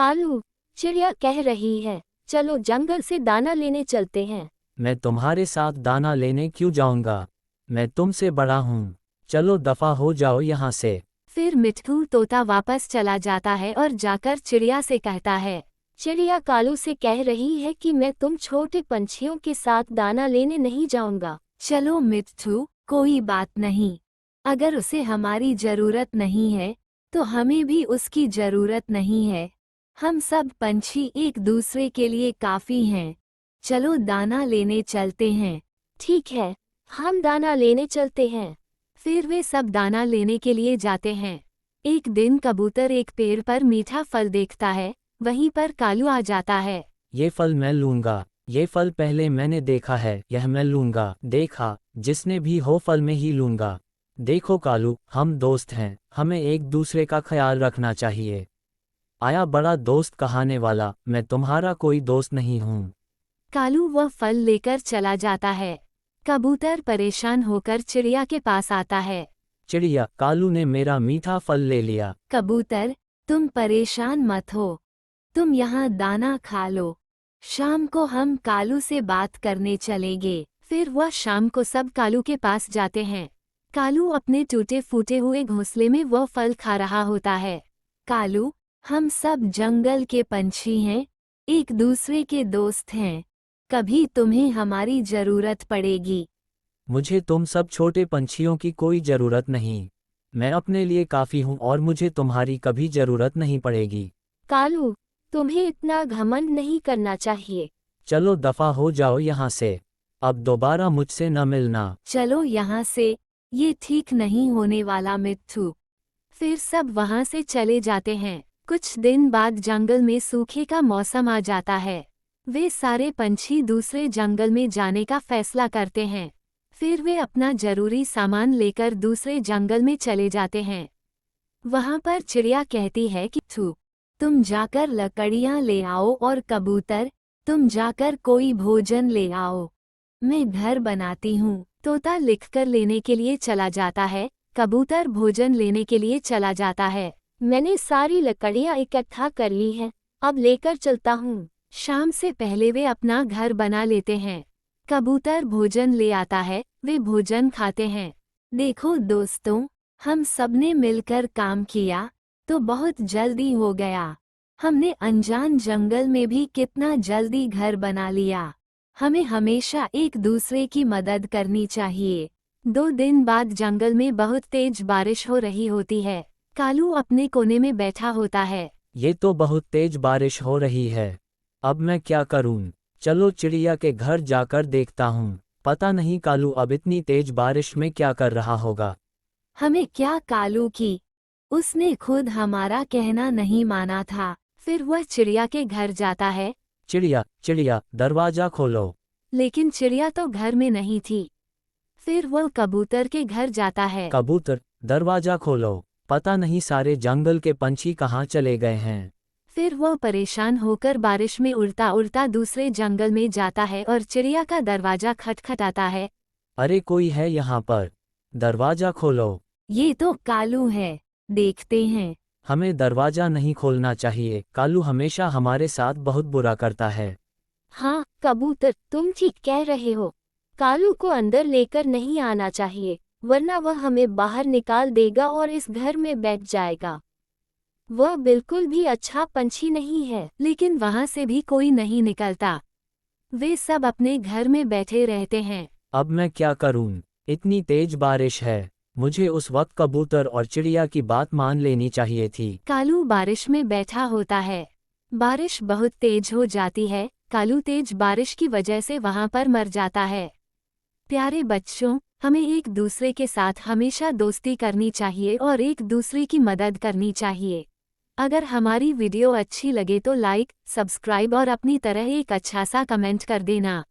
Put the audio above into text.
कालू, चिड़िया कह रही है, चलो जंगल से दाना लेने चलते हैं। मैं तुम्हारे साथ दाना लेने क्यों जाऊंगा? मैं तुमसे बड़ा हूँ। चलो दफा हो जाओ यहाँ से। फिर मिट्ठू तोता वापस चला जाता है और जाकर चिड़िया से कहता है। चिड़िया कालू से कह रही है कि मैं तुम छोटे पंछियों के साथ दाना लेने नहीं जाऊंगा। चलो मिट्ठू, कोई बात नहीं। अगर उसे हमारी जरूरत नहीं है तो हमें भी उसकी जरूरत नहीं है। हम सब पंछी एक दूसरे के लिए काफी हैं। चलो दाना लेने चलते हैं। ठीक है, हम दाना लेने चलते हैं। फिर वे सब दाना लेने के लिए जाते हैं। एक दिन कबूतर एक पेड़ पर मीठा फल देखता है। वहीं पर कालू आ जाता है। ये फल मैं लूंगा। ये फल पहले मैंने देखा है, यह मैं लूंगा। देखा, जिसने भी हो फल में ही लूंगा। देखो कालू, हम दोस्त हैं, हमें एक दूसरे का ख्याल रखना चाहिए। आया बड़ा दोस्त कहाने वाला, मैं तुम्हारा कोई दोस्त नहीं हूँ। कालू वह फल लेकर चला जाता है। कबूतर परेशान होकर चिड़िया के पास आता है। चिड़िया, कालू ने मेरा मीठा फल ले लिया। कबूतर, तुम परेशान मत हो। तुम यहाँ दाना खा लो। शाम को हम कालू से बात करने चलेंगे। फिर वह शाम को सब कालू के पास जाते हैं। कालू अपने टूटे फूटे हुए घोंसले में वह फल खा रहा होता है। कालू, हम सब जंगल के पंछी हैं, एक दूसरे के दोस्त हैं। कभी तुम्हें हमारी जरूरत पड़ेगी। मुझे तुम सब छोटे पंछियों की कोई जरूरत नहीं। मैं अपने लिए काफ़ी हूँ और मुझे तुम्हारी कभी जरूरत नहीं पड़ेगी। कालू, तुम्हें इतना घमंड नहीं करना चाहिए। चलो दफा हो जाओ यहाँ से। अब दोबारा मुझसे न मिलना। चलो यहाँ से, ये ठीक नहीं होने वाला मिट्ठू। फिर सब वहाँ से चले जाते हैं। कुछ दिन बाद जंगल में सूखे का मौसम आ जाता है। वे सारे पंछी दूसरे जंगल में जाने का फैसला करते हैं। फिर वे अपना जरूरी सामान लेकर दूसरे जंगल में चले जाते हैं। वहाँ पर चिड़िया कहती है कि तुम जाकर लकड़ियाँ ले आओ और कबूतर, तुम जाकर कोई भोजन ले आओ। मैं घर बनाती हूँ। तोता लिखकर लेने के लिए चला जाता है। कबूतर भोजन लेने के लिए चला जाता है। मैंने सारी लकड़ियाँ इकट्ठा कर ली हैं, अब लेकर चलता हूँ। शाम से पहले वे अपना घर बना लेते हैं। कबूतर भोजन ले आता है, वे भोजन खाते हैं। देखो दोस्तों, हम सबने मिलकर काम किया तो बहुत जल्दी हो गया। हमने अनजान जंगल में भी कितना जल्दी घर बना लिया। हमें हमेशा एक दूसरे की मदद करनी चाहिए। 2 दिन बाद जंगल में बहुत तेज बारिश हो रही होती है। कालू अपने कोने में बैठा होता है। ये तो बहुत तेज बारिश हो रही है। अब मैं क्या करूं? चलो चिड़िया के घर जाकर देखता हूँ। पता नहीं कालू अब इतनी तेज बारिश में क्या कर रहा होगा। हमें क्या कालू की, उसने खुद हमारा कहना नहीं माना था। फिर वह चिड़िया के घर जाता है। चिड़िया, चिड़िया, दरवाजा खोलो। लेकिन चिड़िया तो घर में नहीं थी। फिर वह कबूतर के घर जाता है। कबूतर, दरवाजा खोलो। पता नहीं सारे जंगल के पंछी कहाँ चले गए हैं। फिर वह परेशान होकर बारिश में उड़ता उड़ता दूसरे जंगल में जाता है और चिड़िया का दरवाजा खटखटाता है। अरे कोई है यहाँ पर, दरवाजा खोलो। ये तो कालू है, देखते हैं। हमें दरवाजा नहीं खोलना चाहिए, कालू हमेशा हमारे साथ बहुत बुरा करता है। हाँ कबूतर, तुम ठीक कह रहे हो। कालू को अंदर लेकर नहीं आना चाहिए, वरना वह हमें बाहर निकाल देगा और इस घर में बैठ जाएगा। वह बिल्कुल भी अच्छा पंछी नहीं है। लेकिन वहाँ से भी कोई नहीं निकलता। वे सब अपने घर में बैठे रहते हैं। अब मैं क्या करूं? इतनी तेज बारिश है। मुझे उस वक्त कबूतर और चिड़िया की बात मान लेनी चाहिए थी। कालू बारिश में बैठा होता है। बारिश बहुत तेज हो जाती है। कालू तेज बारिश की वजह से वहाँ पर मर जाता है। प्यारे बच्चों, हमें एक दूसरे के साथ हमेशा दोस्ती करनी चाहिए और एक दूसरे की मदद करनी चाहिए। अगर हमारी वीडियो अच्छी लगे तो लाइक, सब्सक्राइब और अपनी तरह एक अच्छा सा कमेंट कर देना।